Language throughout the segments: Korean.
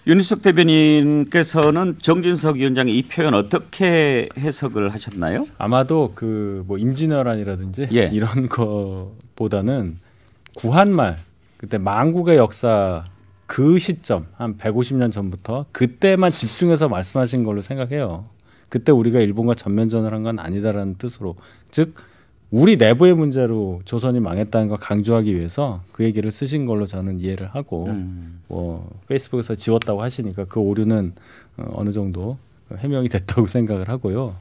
윤희석 대변인께서는 정진석 위원장의 이 표현 어떻게 해석을 하셨나요? 아마도 그 뭐 임진왜란이라든지 예. 이런 거보다는 구한말 그때 만국의 역사 그 시점 한 150년 전부터 그때만 집중해서 말씀하신 걸로 생각해요. 그때 우리가 일본과 전면전을 한 건 아니다라는 뜻으로, 즉 우리 내부의 문제로 조선이 망했다는 걸 강조하기 위해서 그 얘기를 쓰신 걸로 저는 이해를 하고 뭐 페이스북에서 지웠다고 하시니까 그 오류는 어느 정도 해명이 됐다고 생각을 하고요.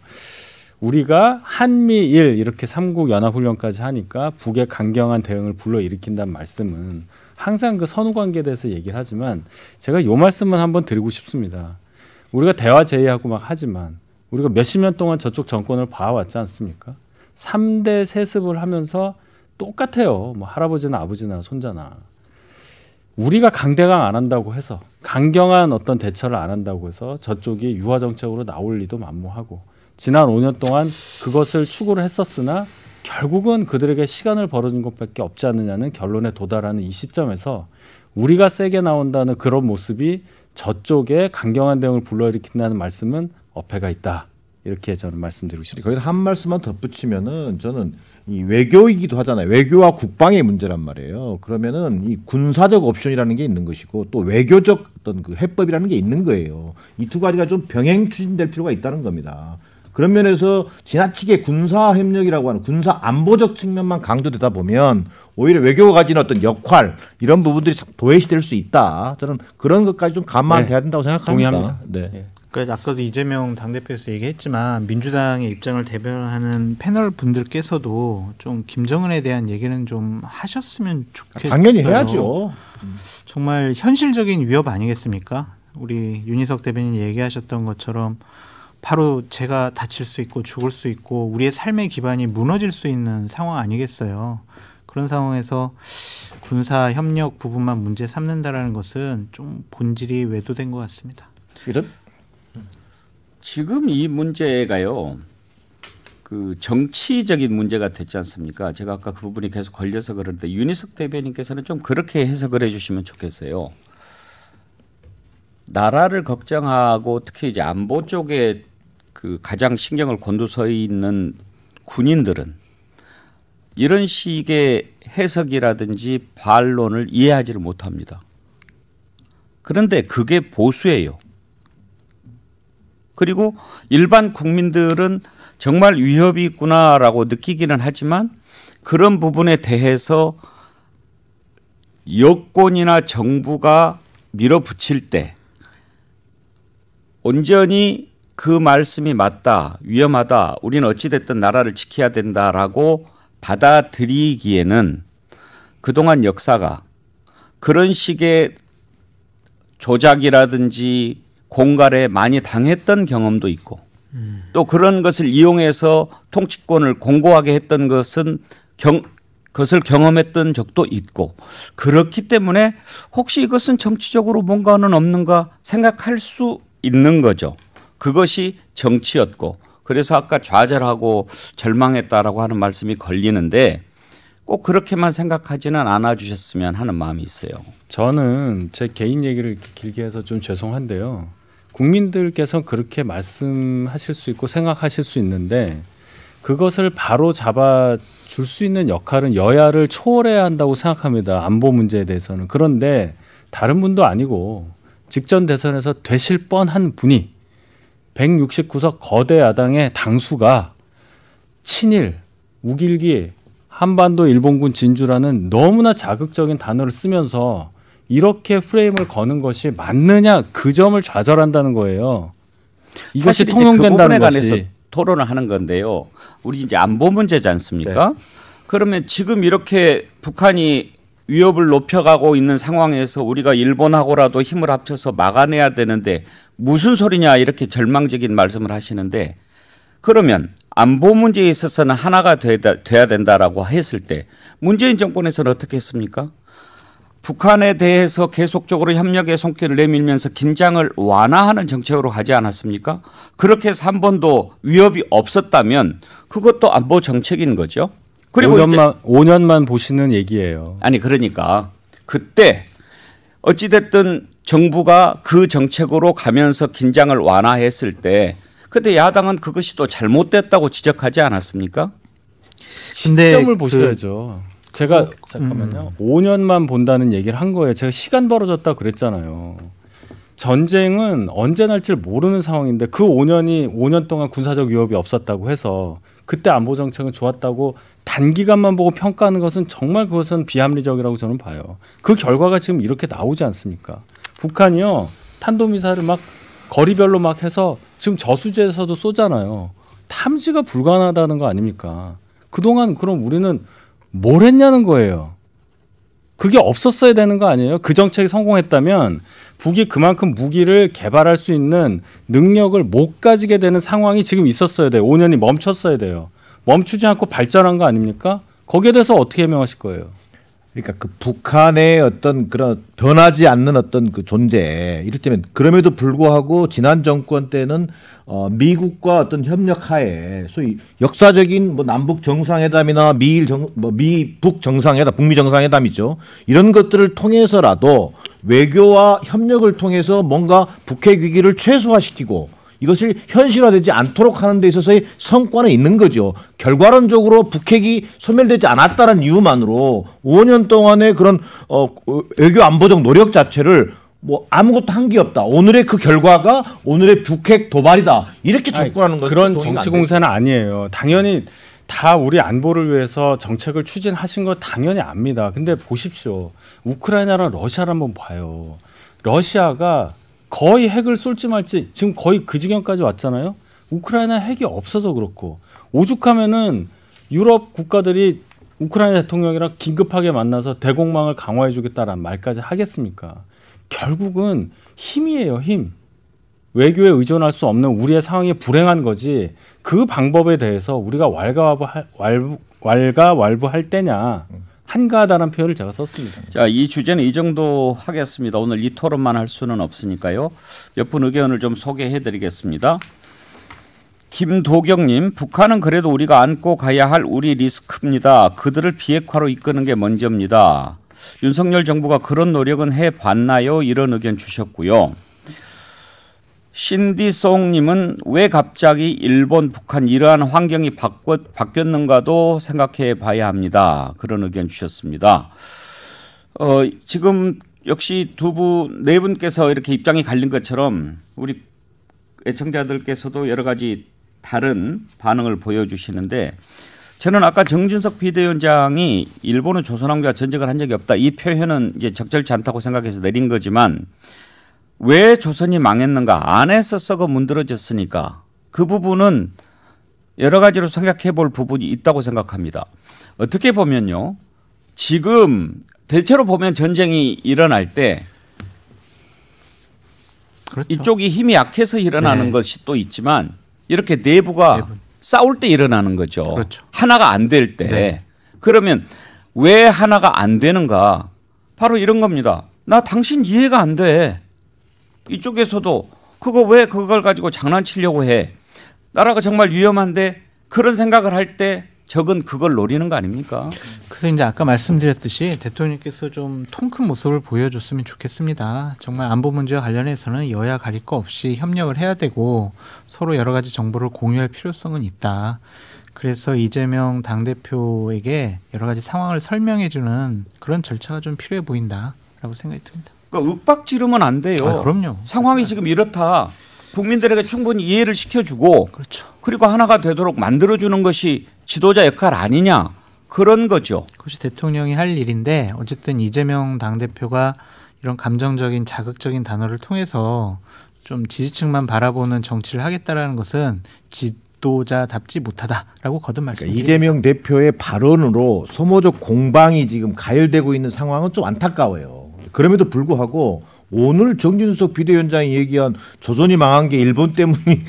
우리가 한미일 이렇게 삼국 연합훈련까지 하니까 북의 강경한 대응을 불러일으킨다는 말씀은 항상 그 선후 관계에 대해서 얘기를 하지만 제가 이 말씀은 한번 드리고 싶습니다. 우리가 대화 제의하고 막 하지만 우리가 몇십 년 동안 저쪽 정권을 봐왔지 않습니까? 3대 세습을 하면서 똑같아요. 뭐 할아버지나 아버지나 손자나. 우리가 강대강 안 한다고 해서, 강경한 어떤 대처를 안 한다고 해서 저쪽이 유화 정책으로 나올 리도 만무하고, 지난 5년 동안 그것을 추구를 했었으나 결국은 그들에게 시간을 벌어준 것밖에 없지 않느냐는 결론에 도달하는 이 시점에서 우리가 세게 나온다는 그런 모습이 저쪽에 강경한 대응을 불러일으킨다는 말씀은 어폐가 있다. 이렇게 저는 말씀드리고 싶습니다. 거기다 한 말씀만 덧붙이면은 저는 이 외교이기도 하잖아요. 외교와 국방의 문제란 말이에요. 그러면은 이 군사적 옵션이라는 게 있는 것이고 또 외교적 어떤 그 해법이라는 게 있는 거예요. 이 두 가지가 좀 병행 추진될 필요가 있다는 겁니다. 그런 면에서 지나치게 군사 협력이라고 하는 군사 안보적 측면만 강조되다 보면 오히려 외교가 가진 어떤 역할 이런 부분들이 도외시될 수 있다. 저는 그런 것까지 좀 감안돼야 된다고 생각합니다. 동의합니다. 네. 네. 그러니까 아까도 이재명 당대표에서 얘기했지만 민주당의 입장을 대변하는 패널 분들께서도 좀 김정은에 대한 얘기는 좀 하셨으면 좋겠어요. 당연히 해야죠. 정말 현실적인 위협 아니겠습니까? 우리 윤희석 대변인 얘기하셨던 것처럼 바로 제가 다칠 수 있고 죽을 수 있고 우리의 삶의 기반이 무너질 수 있는 상황 아니겠어요. 그런 상황에서 군사 협력 부분만 문제 삼는다라는 것은 좀 본질이 외도된 것 같습니다. 지금 이 문제가요, 그 정치적인 문제가 됐지 않습니까? 제가 아까 그 부분이 계속 걸려서 그런데 윤희석 대변인께서는 좀 그렇게 해석을 해주시면 좋겠어요. 나라를 걱정하고 특히 이제 안보 쪽에 그 가장 신경을 곤두서 있는 군인들은 이런 식의 해석이라든지 반론을 이해하지를 못합니다. 그런데 그게 보수예요. 그리고 일반 국민들은 정말 위협이 있구나라고 느끼기는 하지만 그런 부분에 대해서 여권이나 정부가 밀어붙일 때 온전히 그 말씀이 맞다, 위험하다, 우리는 어찌됐든 나라를 지켜야 된다라고 받아들이기에는 그동안 역사가 그런 식의 조작이라든지 공갈에 많이 당했던 경험도 있고 또 그런 것을 이용해서 통치권을 공고하게 했던 것은 그것을 경험했던 적도 있고 그렇기 때문에 혹시 이것은 정치적으로 뭔가는 없는가 생각할 수 있는 거죠. 그것이 정치였고 그래서 아까 좌절하고 절망했다라고 하는 말씀이 걸리는데 꼭 그렇게만 생각하지는 않아 주셨으면 하는 마음이 있어요. 저는 제 개인 얘기를 이렇게 길게 해서 좀 죄송한데요. 국민들께서 그렇게 말씀하실 수 있고 생각하실 수 있는데 그것을 바로 잡아 줄 수 있는 역할은 여야를 초월해야 한다고 생각합니다. 안보 문제에 대해서는. 그런데 다른 분도 아니고 직전 대선에서 되실 뻔한 분이 169석 거대 야당의 당수가 친일, 우길기, 한반도 일본군 진주라는 너무나 자극적인 단어를 쓰면서 이렇게 프레임을 거는 것이 맞느냐 그 점을 좌절한다는 거예요. 이것이 통용된다는 그 것이. 토론을 하는 건데요. 우리 이제 안보 문제지 않습니까? 네. 그러면 지금 이렇게 북한이 위협을 높여가고 있는 상황에서 우리가 일본하고라도 힘을 합쳐서 막아내야 되는데 무슨 소리냐 이렇게 절망적인 말씀을 하시는데 그러면 안보 문제에 있어서는 하나가 돼야 된다라고 했을 때 문재인 정권에서는 어떻게 했습니까? 북한에 대해서 계속적으로 협력의 손길을 내밀면서 긴장을 완화하는 정책으로 가지 않았습니까? 그렇게 해서 한 번도 위협이 없었다면 그것도 안보 정책인 거죠. 그리고 5년만 보시는 얘기예요. 아니 그러니까 그때 어찌됐든 정부가 그 정책으로 가면서 긴장을 완화했을 때 그때 야당은 그것이 또 잘못됐다고 지적하지 않았습니까? 시점을 보셔야죠. 제가 잠깐만요. 5년만 본다는 얘기를 한 거예요. 제가 시간 벌어졌다 그랬잖아요. 전쟁은 언제 날지를 모르는 상황인데 그 5년 동안 군사적 위협이 없었다고 해서 그때 안보 정책은 좋았다고 단기간만 보고 평가하는 것은 정말 그것은 비합리적이라고 저는 봐요. 그 결과가 지금 이렇게 나오지 않습니까? 북한이요. 탄도미사일을 막 거리별로 막 해서 지금 저수지에서도 쏘잖아요. 탐지가 불가능하다는 거 아닙니까? 그동안 그럼 우리는 뭘 했냐는 거예요. 그게 없었어야 되는 거 아니에요? 그 정책이 성공했다면 북이 그만큼 무기를 개발할 수 있는 능력을 못 가지게 되는 상황이 지금 있었어야 돼요. 5년이 멈췄어야 돼요. 멈추지 않고 발전한 거 아닙니까? 거기에 대해서 어떻게 해명하실 거예요? 그러니까 그 북한의 어떤 그런 변하지 않는 어떤 그 존재, 이를테면 그럼에도 불구하고 지난 정권 때는 미국과 어떤 협력하에 소위 역사적인 뭐 남북 정상회담이나 미북 정상회담, 북미 정상회담이죠. 이런 것들을 통해서라도 외교와 협력을 통해서 뭔가 북핵 위기를 최소화시키고 이것을 현실화되지 않도록 하는 데 있어서의 성과는 있는 거죠. 결과론적으로 북핵이 소멸되지 않았다는 이유만으로 5년 동안의 그런 외교 안보적 노력 자체를 뭐 아무것도 한 게 없다. 오늘의 그 결과가 오늘의 북핵 도발이다. 이렇게 접근하는 것은 그런 정치 공세는 아니에요. 당연히 다 우리 안보를 위해서 정책을 추진하신 거 당연히 압니다. 근데 보십시오. 우크라이나랑 러시아를 한번 봐요. 러시아가 거의 핵을 쏠지 말지 지금 거의 그 지경까지 왔잖아요. 우크라이나 핵이 없어서 그렇고 오죽하면은 유럽 국가들이 우크라이나 대통령이랑 긴급하게 만나서 대공망을 강화해 주겠다라는 말까지 하겠습니까? 결국은 힘이에요. 힘. 외교에 의존할 수 없는 우리의 상황이 불행한 거지 그 방법에 대해서 우리가 왈가왈부할 때냐 한가하다는 표현을 제가 썼습니다. 자, 이 주제는 이 정도 하겠습니다. 오늘 이 토론만 할 수는 없으니까요. 몇 분 의견을 좀 소개해드리겠습니다. 김도경님, 북한은 그래도 우리가 안고 가야 할 우리 리스크입니다. 그들을 비핵화로 이끄는 게 먼저입니다. 윤석열 정부가 그런 노력은 해봤나요? 이런 의견 주셨고요. 신디송님은 왜 갑자기 일본, 북한 이러한 환경이 바뀌었는가도 생각해 봐야 합니다. 그런 의견 주셨습니다. 지금 역시 네 분께서 이렇게 입장이 갈린 것처럼 우리 애청자들께서도 여러 가지 다른 반응을 보여주시는데 저는 아까 정진석 비대위원장이 일본은 조선왕조와 전쟁을 한 적이 없다. 이 표현은 이제 적절치 않다고 생각해서 내린 거지만 왜 조선이 망했는가? 안에서 썩어 문드러졌으니까 그 부분은 여러 가지로 생각해 볼 부분이 있다고 생각합니다. 어떻게 보면요. 지금 대체로 보면 전쟁이 일어날 때 그렇죠. 이쪽이 힘이 약해서 일어나는 것이 또 있지만 이렇게 내부가 싸울 때 일어나는 거죠. 그렇죠. 하나가 안 될 때. 네. 그러면 왜 하나가 안 되는가? 바로 이런 겁니다. 나 당신 이해가 안 돼. 이쪽에서도 왜 그걸 가지고 장난치려고 해. 나라가 정말 위험한데 그런 생각을 할 때 적은 그걸 노리는 거 아닙니까? 그래서 이제 아까 말씀드렸듯이 대통령께서 좀 통 큰 모습을 보여줬으면 좋겠습니다. 정말 안보 문제와 관련해서는 여야 가릴 거 없이 협력을 해야 되고 서로 여러 가지 정보를 공유할 필요성은 있다. 그래서 이재명 당대표에게 여러 가지 상황을 설명해주는 그런 절차가 좀 필요해 보인다라고 생각이 듭니다. 그러니까 윽박 지르면 안 돼요. 그럼요. 상황이 지금 이렇다. 국민들에게 충분히 이해를 시켜주고 그렇죠. 그리고 하나가 되도록 만들어주는 것이 지도자 역할 아니냐. 그런 거죠. 그것이 대통령이 할 일인데 어쨌든 이재명 당대표가 이런 감정적인 자극적인 단어를 통해서 좀 지지층만 바라보는 정치를 하겠다라는 것은 지도자답지 못하다라고 거듭 말씀드립니다. 이재명 대표의 발언으로 소모적 공방이 지금 가열되고 있는 상황은 좀 안타까워요. 그럼에도 불구하고 오늘 정진석 비대위원장이 얘기한 조선이 망한 게 일본 때문이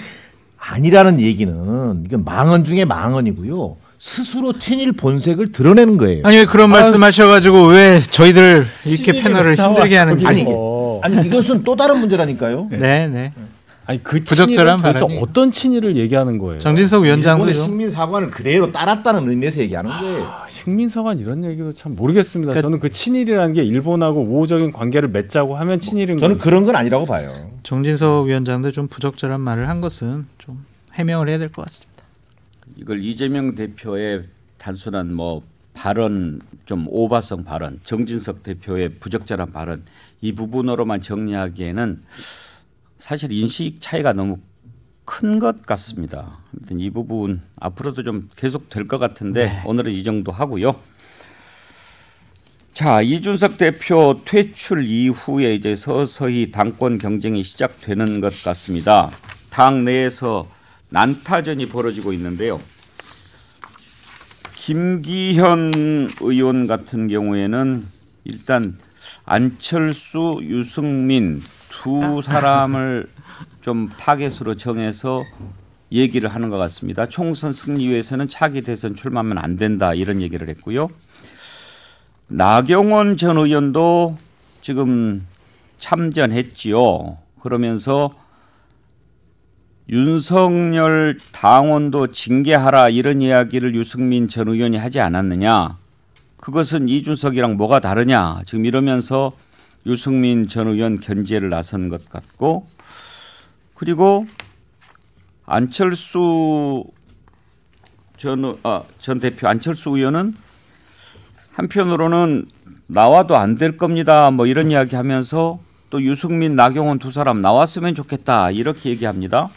아니라는 얘기는 이건 망언 중에 망언이고요. 스스로 친일 본색을 드러내는 거예요. 아니 왜 그런 말씀하셔가지고 왜 저희들 이렇게 패널을 힘들게 하는지. 아니 이것은 또 다른 문제라니까요. 네. 아니 그 부적절한 친일은 도대체 발언이 어떤 친일을 얘기하는 거예요? 정진석 위원장도 일본의 좀 식민사관을 그대로 따랐다는 의미에서 얘기하는 거예요. 식민사관 이런 얘기도 참 모르겠습니다. 그러니까 저는 그 친일이라는 게 일본하고 우호적인 관계를 맺자고 하면 친일인 저는 거죠. 그런 건 아니라고 봐요. 정진석 위원장도 좀 부적절한 말을 한 것은 좀 해명을 해야 될 것 같습니다. 이걸 이재명 대표의 단순한 뭐 발언 좀 오바성 발언, 정진석 대표의 부적절한 발언 이 부분으로만 정리하기에는 사실 인식 차이가 너무 큰 것 같습니다. 아무튼 이 부분 앞으로도 좀 계속 될 것 같은데 네. 오늘은 이 정도 하고요. 자, 이준석 대표 퇴출 이후에 이제 서서히 당권 경쟁이 시작되는 것 같습니다. 당 내에서 난타전이 벌어지고 있는데요. 김기현 의원 같은 경우에는 일단 안철수, 유승민 두 사람을 좀 타겟으로 정해서 얘기를 하는 것 같습니다. 총선 승리 위해서는 차기 대선 출마하면 안 된다 이런 얘기를 했고요. 나경원 전 의원도 지금 참전했지요. 그러면서 윤석열 당원도 징계하라 이런 이야기를 유승민 전 의원이 하지 않았느냐. 그것은 이준석이랑 뭐가 다르냐. 지금 이러면서 유승민 전 의원 견제를 나선 것 같고 그리고 안철수 전 대표 안철수 의원은 한편으로는 나와도 안 될 겁니다. 뭐 이런 이야기 하면서 또 유승민, 나경원 두 사람 나왔으면 좋겠다. 이렇게 얘기합니다.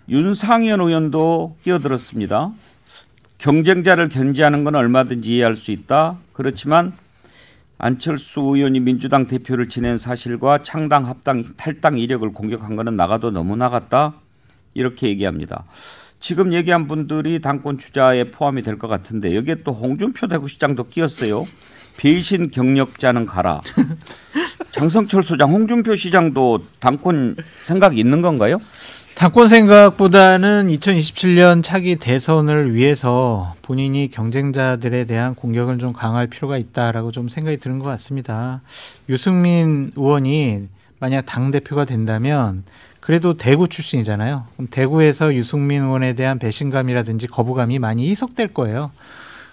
윤상현 의원도 끼어들었습니다. 경쟁자를 견제하는 건 얼마든지 이해할 수 있다. 그렇지만 안철수 의원이 민주당 대표를 지낸 사실과 창당, 합당, 탈당 이력을 공격한 것은 나가도 너무 나갔다. 이렇게 얘기합니다. 지금 얘기한 분들이 당권 주자에 포함이 될 것 같은데 여기에 또 홍준표 대구시장도 끼었어요. 배신 경력자는 가라. 장성철 소장, 홍준표 시장도 당권 생각이 있는 건가요? 당권 생각보다는 2027년 차기 대선을 위해서 본인이 경쟁자들에 대한 공격을 좀 강할 필요가 있다라고 좀 생각이 드는 것 같습니다. 유승민 의원이 만약 당대표가 된다면 그래도 대구 출신이잖아요. 그럼 대구에서 유승민 의원에 대한 배신감이라든지 거부감이 많이 희석될 거예요.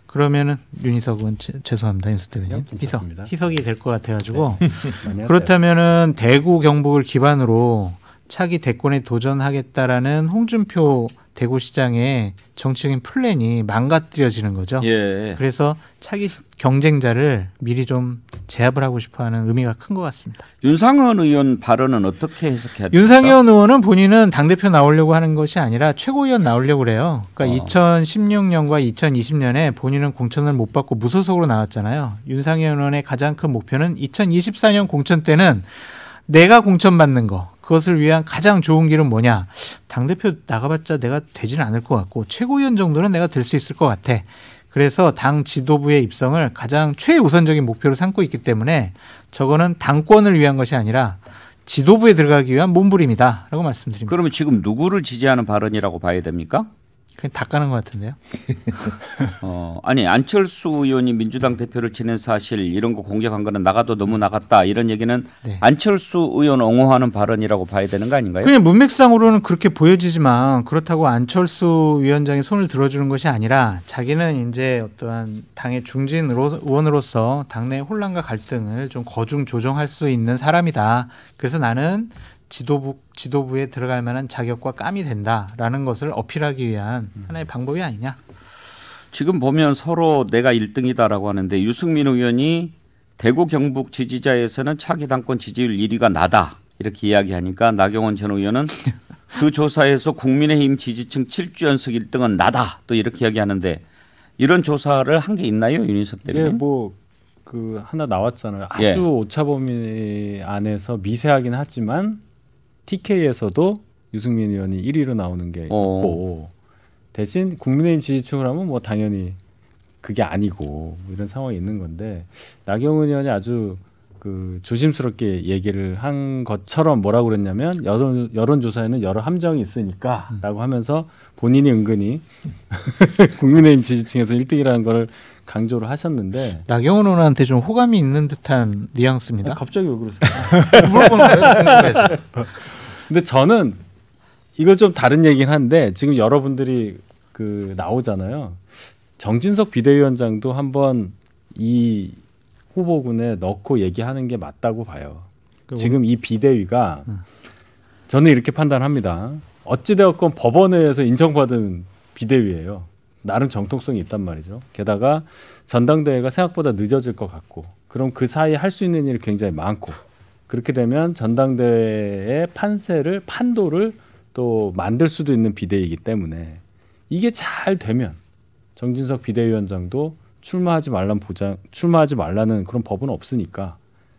그러면은 윤희석 의원 죄송합니다. 윤석 대변인. 희석이 될 것 같아가지고 그렇다면은 대구 경북을 기반으로 차기 대권에 도전하겠다라는 홍준표 대구시장의 정치적인 플랜이 망가뜨려지는 거죠. 예. 그래서 차기 경쟁자를 미리 좀 제압을 하고 싶어하는 의미가 큰 것 같습니다. 윤상현 의원 발언은 어떻게 해석해야 됩니까? 윤상현 의원은 본인은 당대표 나오려고 하는 것이 아니라 최고위원 나오려고 그래요. 그러니까 2016년과 2020년에 본인은 공천을 못 받고 무소속으로 나왔잖아요. 윤상현 의원의 가장 큰 목표는 2024년 공천 때는 내가 공천받는 거 그것을 위한 가장 좋은 길은 뭐냐. 당대표 나가봤자 내가 되지는 않을 것 같고 최고위원 정도는 내가 될 수 있을 것 같아. 그래서 당 지도부의 입성을 가장 최우선적인 목표로 삼고 있기 때문에 저거는 당권을 위한 것이 아니라 지도부에 들어가기 위한 몸부림이다라고 말씀드립니다. 그러면 지금 누구를 지지하는 발언이라고 봐야 됩니까? 그냥 다 까는 것 같은데요. 아니 안철수 의원이 민주당 대표를 지낸 사실 이런 거 공격한 거는 나가도 너무 나갔다 이런 얘기는 네. 안철수 의원 옹호하는 발언이라고 봐야 되는 거 아닌가요? 그냥 문맥상으로는 그렇게 보여지지만 그렇다고 안철수 위원장이 손을 들어주는 것이 아니라 자기는 이제 어떠한 당의 중진 의원으로서 당내 혼란과 갈등을 좀 거중 조정할 수 있는 사람이다. 그래서 나는 지도부에 들어갈 만한 자격과 깜이 된다라는 것을 어필하기 위한 하나의 방법이 아니냐. 지금 보면 서로 내가 1등이다라고 하는데 유승민 의원이 대구 경북 지지자에서는 차기 당권 지지율 1위가 나다 이렇게 이야기하니까 나경원 전 의원은 그 조사에서 국민의힘 지지층 7주 연속 1등은 나다 또 이렇게 이야기하는데 이런 조사를 한 게 있나요, 윤희석 대변인? 예, 뭐 그 하나 나왔잖아요. 아주 예. 오차 범위 안에서 미세하긴 하지만 TK에서도 유승민 의원이 1위로 나오는 게 있고 대신 국민의힘 지지층을 하면 뭐 당연히 그게 아니고 뭐 이런 상황이 있는 건데 나경원 의원이 아주 그 조심스럽게 얘기를 한 것처럼 뭐라고 그랬냐면 여론조사에는 여러 함정이 있으니까라고 하면서 본인이 은근히 국민의힘 지지층에서 1등이라는 걸 강조를 하셨는데 나경원 의원한테 좀 호감이 있는 듯한 뉘앙스입니다. 갑자기 왜 그러세요? 물어보는 거예요. 궁금해서. 근데 저는 이거 좀 다른 얘기긴 한데 지금 여러분들이 그 나오잖아요. 정진석 비대위원장도 한번 이 후보군에 넣고 얘기하는 게 맞다고 봐요. 지금 이 비대위가 저는 이렇게 판단합니다. 어찌되었건 법원에서 인정받은 비대위예요. 나름 정통성이 있단 말이죠. 게다가 전당대회가 생각보다 늦어질 것 같고 그럼 그 사이에 할 수 있는 일이 굉장히 많고 그렇게 되면 전당대회의 판도를 또 만들 수도 있는 비대위이기 때문에 이게 잘 되면 정진석 비대위원장도 출마하지 말라는 그런 법은 없으니까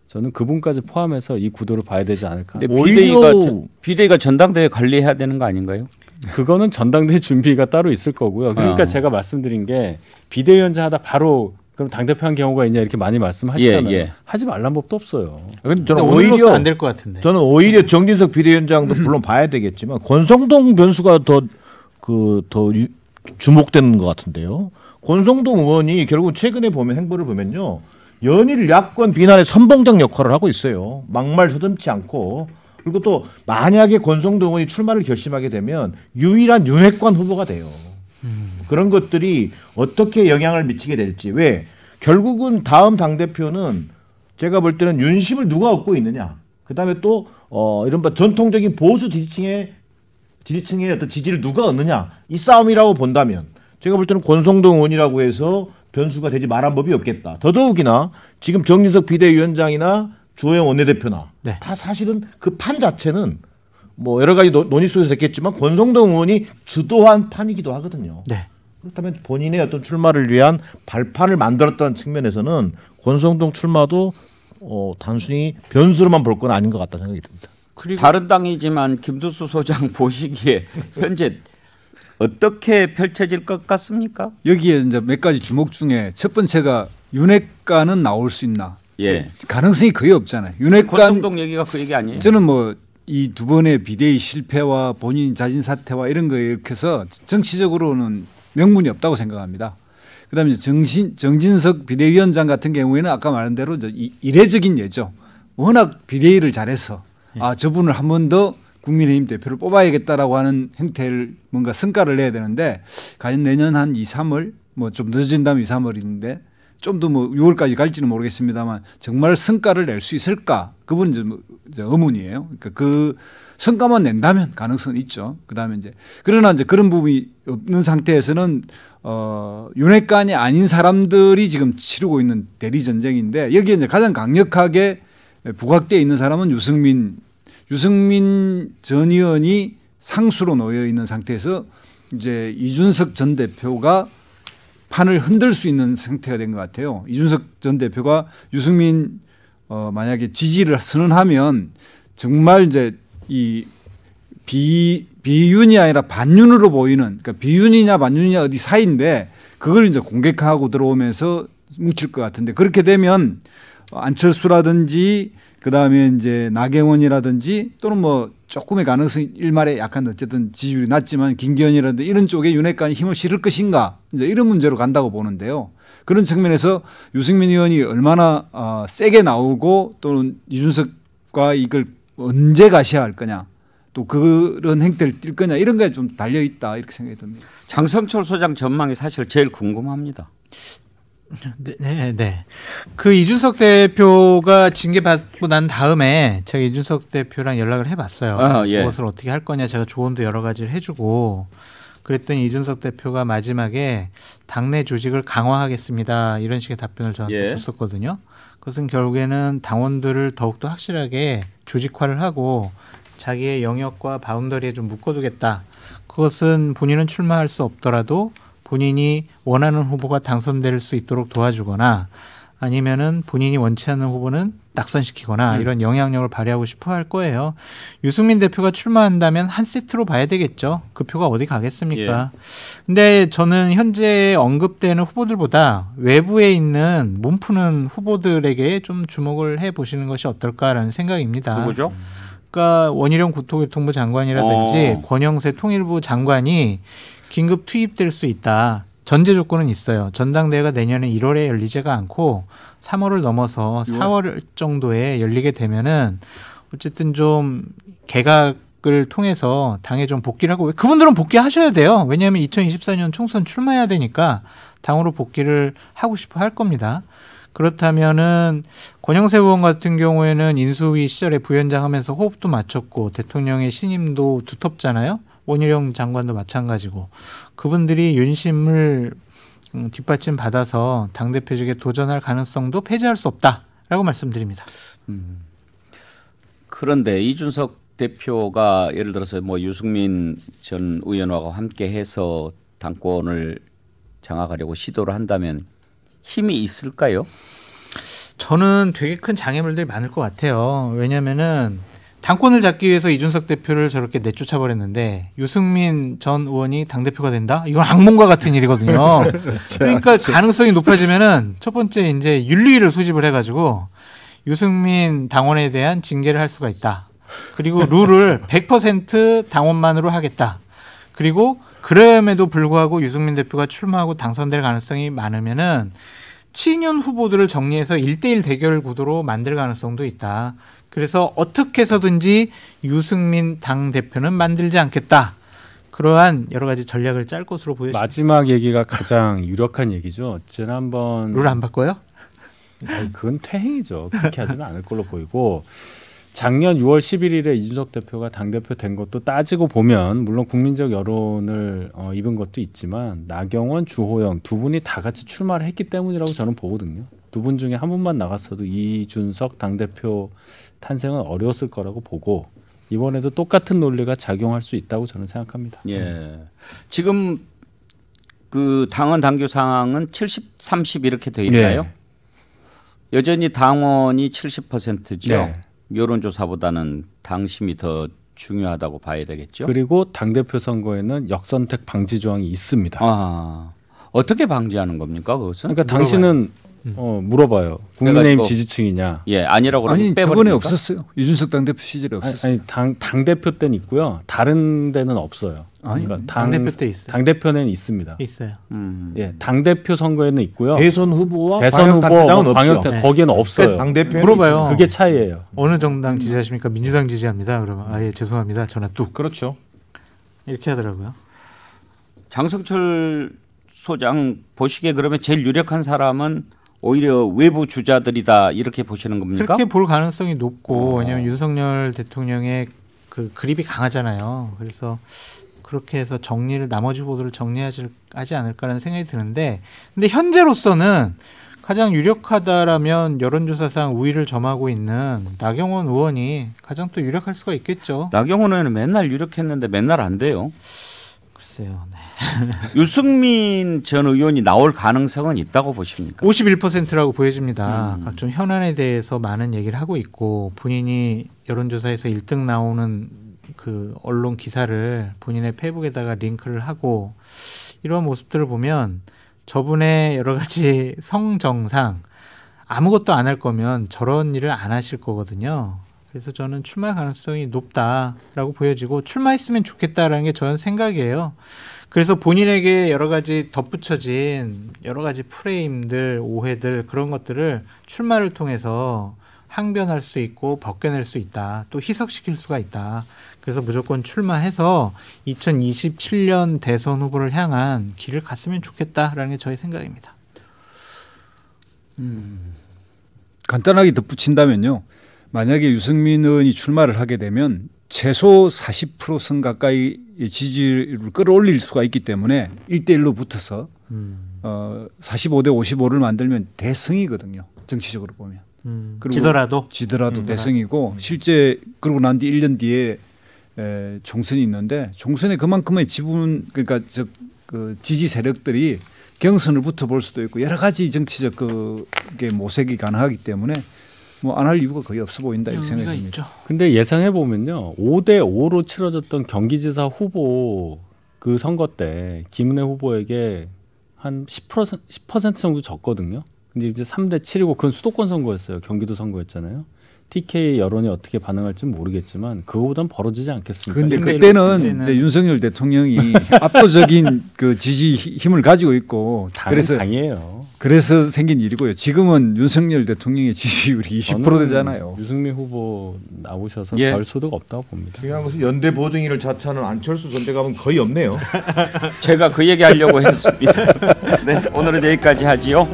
저는 그분까지 포함해서 이 구도를 봐야 되지 않을까. 근데 비대위가 전당대회 관리해야 되는 거 아닌가요? 그거는 전당대회 준비가 따로 있을 거고요. 그러니까 제가 말씀드린 게 비대위원장 하다 바로 그럼 당대표 한 경우가 있냐 이렇게 많이 말씀하시잖아요. 하지 말란 법도 없어요. 저는 오히려 안 될 것 같은데. 저는 오히려 정진석 비대위원장도 물론 봐야 되겠지만 권성동 변수가 더 주목되는 것 같은데요. 권성동 의원이 결국 최근에 보면 행보를 보면요. 연일 야권 비난의 선봉장 역할을 하고 있어요. 막말 서슴지 않고. 그리고 또 만약에 권성동 의원이 출마를 결심하게 되면 유일한 윤핵관 후보가 돼요. 그런 것들이 어떻게 영향을 미치게 될지. 왜? 결국은 다음 당대표는 제가 볼 때는 윤심을 누가 얻고 있느냐. 그다음에 또 이른바 전통적인 보수 지지층의 어떤 지지를 누가 얻느냐. 이 싸움이라고 본다면 제가 볼 때는 권성동 의원이라고 해서 변수가 되지 말한 법이 없겠다. 더더욱이나 지금 정진석 비대위원장이나 주호영 원내대표나 다 사실은 그 판 자체는 뭐 여러 가지 논의 속에서 됐겠지만 권성동 의원이 주도한 판이기도 하거든요. 네. 그렇다면 본인의 어떤 출마를 위한 발판을 만들었다는 측면에서는 권성동 출마도 단순히 변수로만 볼 건 아닌 것 같다는 생각이 듭니다. 그리고 다른 당이지만 김두수 소장 보시기에 현재 어떻게 펼쳐질 것 같습니까? 여기에 이제 몇 가지 주목 중에 첫 번째가 윤핵관은 나올 수 있나? 예. 가능성이 거의 없잖아요. 윤핵관 권성동 얘기가 그 얘기 아니에요? 저는 뭐 이 두 번의 비대위 실패와 본인 자진 사퇴와 이런 거에 이렇게 해서 정치적으로는 명분이 없다고 생각합니다. 그다음에 정진석 비대위원장 같은 경우에는 아까 말한 대로 이례적인 예죠. 워낙 비대위를 잘해서 저분을 한 번 더 국민의힘 대표를 뽑아야겠다라고 하는 행태를 뭔가 성과를 내야 되는데 과연 내년 한 2, 3월 뭐 좀 늦어진다면 2, 3월인데 좀 더 뭐 6월까지 갈지는 모르겠습니다만 정말 성과를 낼 수 있을까? 그분은 좀 의문이에요. 그러니까 그 성과만 낸다면 가능성은 있죠. 그다음에 그러나 그런 부분이 없는 상태에서는 윤핵관이 아닌 사람들이 지금 치르고 있는 대리 전쟁인데 여기에 가장 강력하게 부각되어 있는 사람은 유승민 전 의원이 상수로 놓여 있는 상태에서 이제 이준석 전 대표가 판을 흔들 수 있는 상태가 된 것 같아요. 이준석 전 대표가 유승민 만약에 지지를 선언하면 정말 이제 이 비윤이 아니라 반윤으로 보이는 그러니까 비윤이냐 반윤이냐 어디 사이인데 그걸 이제 공격하고 들어오면서 뭉칠 것 같은데 그렇게 되면 안철수라든지 그다음에 이제 나경원이라든지 또는 뭐 조금의 가능성이 일말에 약간 어쨌든 지지율이 낮지만 김기현이라든지 이런 쪽에 윤핵관이 힘을 실을 것인가 이제 이런 문제로 간다고 보는데요. 그런 측면에서 유승민 의원이 얼마나 세게 나오고 또는 이준석과 이걸 언제 가셔야 할 거냐 또 그런 행태를 띌 거냐 이런 거에 좀 달려 있다 이렇게 생각이 듭니다. 장성철 소장 전망이 사실 제일 궁금합니다. 네. 그 이준석 대표가 징계받고 난 다음에 제가 이준석 대표랑 연락을 해봤어요. 무엇을 어떻게 할 거냐 제가 조언도 여러 가지를 해주고 그랬더니 이준석 대표가 마지막에 당내 조직을 강화하겠습니다. 이런 식의 답변을 저한테 줬었거든요. 그것은 결국에는 당원들을 더욱더 확실하게 조직화를 하고 자기의 영역과 바운더리에 좀 묶어두겠다. 그것은 본인은 출마할 수 없더라도 본인이 원하는 후보가 당선될 수 있도록 도와주거나 아니면은 본인이 원치 않는 후보는 낙선시키거나 이런 영향력을 발휘하고 싶어 할 거예요. 유승민 대표가 출마한다면 한 세트로 봐야 되겠죠. 그 표가 어디 가겠습니까? 근데 저는 현재 언급되는 후보들보다 외부에 있는 몸푸는 후보들에게 좀 주목을 해 보시는 것이 어떨까라는 생각입니다. 누구죠? 그러니까 원희룡 국토교통부 장관이라든지 권영세 통일부 장관이 긴급 투입될 수 있다. 전제 조건은 있어요. 전당대회가 내년에 1월에 열리지가 않고 3월을 넘어서 4월 정도에 열리게 되면은 어쨌든 좀 개각을 통해서 당에 좀 복귀를 하고 그분들은 복귀하셔야 돼요. 왜냐하면 2024년 총선 출마해야 되니까 당으로 복귀를 하고 싶어 할 겁니다. 그렇다면은 권영세 의원 같은 경우에는 인수위 시절에 부위원장 하면서 호흡도 맞췄고 대통령의 신임도 두텁잖아요. 원희룡 장관도 마찬가지고 그분들이 윤심을 뒷받침 받아서 당대표직에 도전할 가능성도 폐지할 수 없다라고 말씀드립니다. 그런데 이준석 대표가 예를 들어서 뭐 유승민 전 의원하고 함께 해서 당권을 장악하려고 시도를 한다면 힘이 있을까요? 저는 되게 큰 장애물들이 많을 것 같아요. 왜냐면은 당권을 잡기 위해서 이준석 대표를 저렇게 내쫓아 버렸는데 유승민 전 의원이 당대표가 된다? 이건 악몽과 같은 일이거든요. 그러니까 가능성이 높아지면은 첫 번째 이제 윤리위를 소집을 해가지고 유승민 당원에 대한 징계를 할 수가 있다. 그리고 룰을 100% 당원만으로 하겠다. 그리고 그럼에도 불구하고 유승민 대표가 출마하고 당선될 가능성이 많으면은 친윤 후보들을 정리해서 1대1 대결 구도로 만들 가능성도 있다. 그래서 어떻게 해서든지 유승민 당대표는 만들지 않겠다. 그러한 여러 가지 전략을 짤 것으로 보여집니다. 마지막 얘기가 가장 유력한 얘기죠. 지난번 룰 안 바꿔요? 아니, 그건 퇴행이죠. 그렇게 하지는 않을 걸로 보이고 작년 6월 11일에 이준석 대표가 당대표 된 것도 따지고 보면 물론 국민적 여론을 입은 것도 있지만 나경원, 주호영 두 분이 다 같이 출마를 했기 때문이라고 저는 보거든요. 두 분 중에 한 분만 나갔어도 이준석 당대표 탄생은 어려웠을 거라고 보고 이번에도 똑같은 논리가 작용할 수 있다고 저는 생각합니다. 예. 지금 그 당원 당규 상황은 70, 30 이렇게 돼 있나요? 네. 여전히 당원이 70%죠. 네. 여론조사보다는 당심이 더 중요하다고 봐야 되겠죠. 그리고 당대표 선거에는 역선택 방지 조항이 있습니다. 아, 어떻게 방지하는 겁니까 그것은? 그러니까 당신은 물어봐요. 국민의힘 지지층이냐? 예, 아니라고 그러면 아니 빼버립니까? 그번에 없었어요. 이준석 당대표 시절에 없었어요. 아니 당대표 때는 있고요. 다른 데는 없어요. 아니, 그러니까 당대표 때 있어요. 당대표는 있습니다. 있어요. 예, 당대표 선거에는 있고요. 대선 후보와 대선 후보, 광역단체장은 광역단 없죠. 네. 거기에는 없어요. 당대표 물어봐요. 그게 차이예요. 어느 정당 지지하십니까? 민주당 지지합니다. 그러면 아예 죄송합니다. 전화 뚝 그렇죠. 이렇게 하더라고요. 장성철 소장 보시기에 그러면 제일 유력한 사람은 오히려 외부 주자들이다 이렇게 보시는 겁니까? 그렇게 볼 가능성이 높고 왜냐하면 윤석열 대통령의 그 그립이 강하잖아요. 그래서 그렇게 해서 정리를 나머지 후보들을 정리하지 않을까라는 생각이 드는데 근데 현재로서는 가장 유력하다라면 여론조사상 우위를 점하고 있는 나경원 의원이 가장 또 유력할 수가 있겠죠. 나경원 의원은 맨날 유력했는데 맨날 안 돼요. 글쎄요. 네. 유승민 전 의원이 나올 가능성은 있다고 보십니까? 51%라고 보여집니다. 각종 현안에 대해서 많은 얘기를 하고 있고 본인이 여론조사에서 1등 나오는 그 언론 기사를 본인의 페이북에다가 링크를 하고 이런 모습들을 보면 저분의 여러 가지 성정상 아무것도 안 할 거면 저런 일을 안 하실 거거든요. 그래서 저는 출마 가능성이 높다라고 보여지고 출마했으면 좋겠다라는 게 저는 생각이에요. 그래서 본인에게 여러 가지 덧붙여진 여러 가지 프레임들, 오해들 그런 것들을 출마를 통해서 항변할 수 있고 벗겨낼 수 있다. 또 희석시킬 수가 있다. 그래서 무조건 출마해서 2027년 대선 후보를 향한 길을 갔으면 좋겠다라는 게 저의 생각입니다. 간단하게 덧붙인다면요. 만약에 유승민 의원이 출마를 하게 되면 최소 40% 가까이 지지율을 끌어올릴 수가 있기 때문에 1대1로 붙어서 45대 55를 만들면 대승이거든요. 정치적으로 보면. 지더라도 대승이고 실제 그러고 난 뒤 1년 뒤에 총선이 있는데 총선에 그만큼의 지분 그러니까 그 지지 세력들이 경선을 붙어볼 수도 있고 여러 가지 정치적 그게 모색이 가능하기 때문에 뭐 안 할 이유가 거의 없어 보인다 이렇게 생각이 듭니다. 근데 예상해 보면요. 5대 5로 치러졌던 경기지사 후보 그 선거 때 김은혜 후보에게 한 10% 정도 졌거든요. 근데 이제 3대 7이고 그건 수도권 선거였어요. 경기도 선거였잖아요. TK 여론이 어떻게 반응할지 모르겠지만 그거보단 벌어지지 않겠습니까? 그런데 근데 그때는 그때는 이제 윤석열 대통령이 압도적인 그 지지 힘을 가지고 있고 당은 그래서 당이에요. 생긴 일이고요. 지금은 윤석열 대통령의 지지율이 20% 되잖아요. 유승민 후보 나오셔서 예. 별 소득 없다고 봅니다. 중요한 것은 연대 보증인을 자처하는 안철수 전 대감은 거의 없네요. 제가 그 얘기 하려고 했습니다. 네, 오늘은 여기까지 하지요.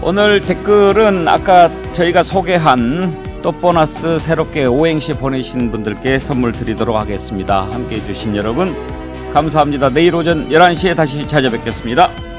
오늘 댓글은 아까 저희가 소개한 또 보너스 새롭게 오행시 보내신 분들께 선물 드리도록 하겠습니다. 함께해 주신 여러분 감사합니다. 내일 오전 11시에 다시 찾아뵙겠습니다.